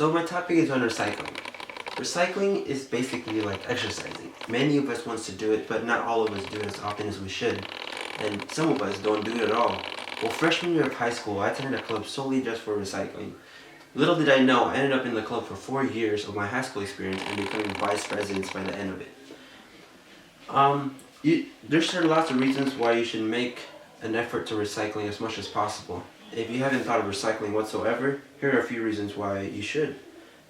So my topic is on recycling. Recycling is basically like exercising. Many of us wants to do it, but not all of us do it as often as we should. And some of us don't do it at all. Well, freshman year of high school, I attended a club solely just for recycling. Little did I know, I ended up in the club for 4 years of my high school experience and becoming vice president by the end of it. There's lots of reasons why you should make an effort to recycling as much as possible. If you haven't thought of recycling whatsoever, here are a few reasons why you should.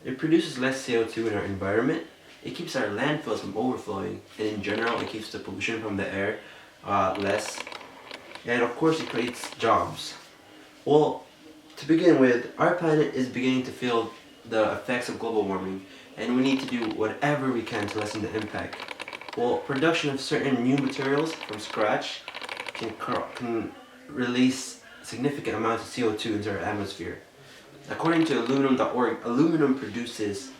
It produces less CO2 in our environment, it keeps our landfills from overflowing, and in general it keeps the pollution from the air less, and of course it creates jobs. Well, to begin with, our planet is beginning to feel the effects of global warming, and we need to do whatever we can to lessen the impact. Well, production of certain new materials from scratch can release significant amounts of CO2 into our atmosphere. According to aluminum.org, aluminum produces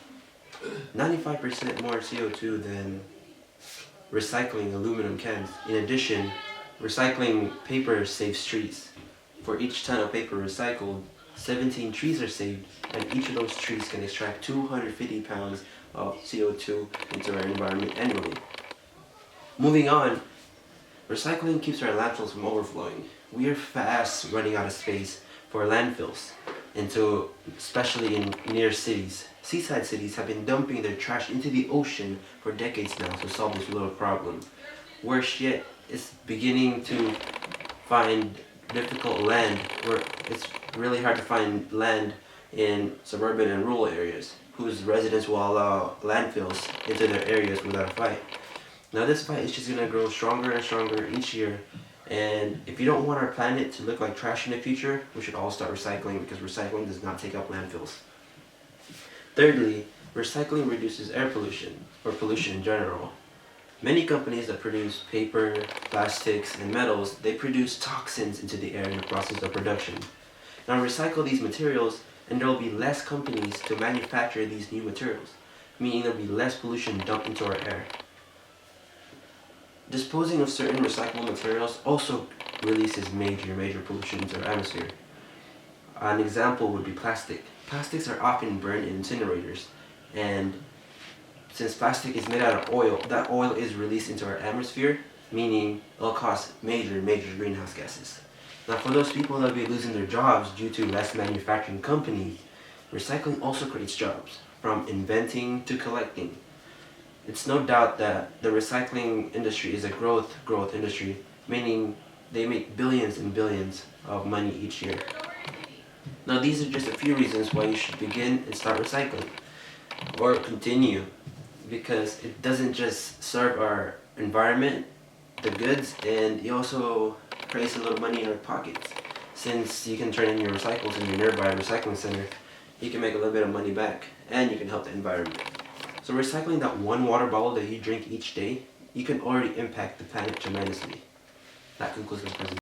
95% more CO2 than recycling aluminum cans. In addition, recycling paper saves trees. For each ton of paper recycled, 17 trees are saved, and each of those trees can extract 250 pounds of CO2 into our environment annually. Moving on, recycling keeps our landfills from overflowing. We are fast running out of space for landfills, especially in near cities. Seaside cities have been dumping their trash into the ocean for decades now to solve this little problem. Worse yet, it's beginning to find difficult land, where it's really hard to find land in suburban and rural areas whose residents will allow landfills into their areas without a fight. Now this fight is just going to grow stronger and stronger each year, and if you don't want our planet to look like trash in the future, we should all start recycling, because recycling does not take up landfills. Thirdly, recycling reduces air pollution, or pollution in general. Many companies that produce paper, plastics, and metals, they produce toxins into the air in the process of production. Now recycle these materials and there will be less companies to manufacture these new materials, meaning there will be less pollution dumped into our air. Disposing of certain recyclable materials also releases major pollution into our atmosphere. An example would be plastic. Plastics are often burned in incinerators, and since plastic is made out of oil, that oil is released into our atmosphere, meaning it'll cause major greenhouse gases. Now for those people that will be losing their jobs due to less manufacturing companies, recycling also creates jobs, from inventing to collecting. It's no doubt that the recycling industry is a growth industry, meaning they make billions and billions of money each year. Now these are just a few reasons why you should begin and start recycling, or continue, because it doesn't just serve our environment, the goods, and it also creates a little money in our pockets. Since you can turn in your recyclables in your nearby recycling center, you can make a little bit of money back, and you can help the environment. So recycling that one water bottle that you drink each day, you can already impact the planet tremendously. That concludes my presentation.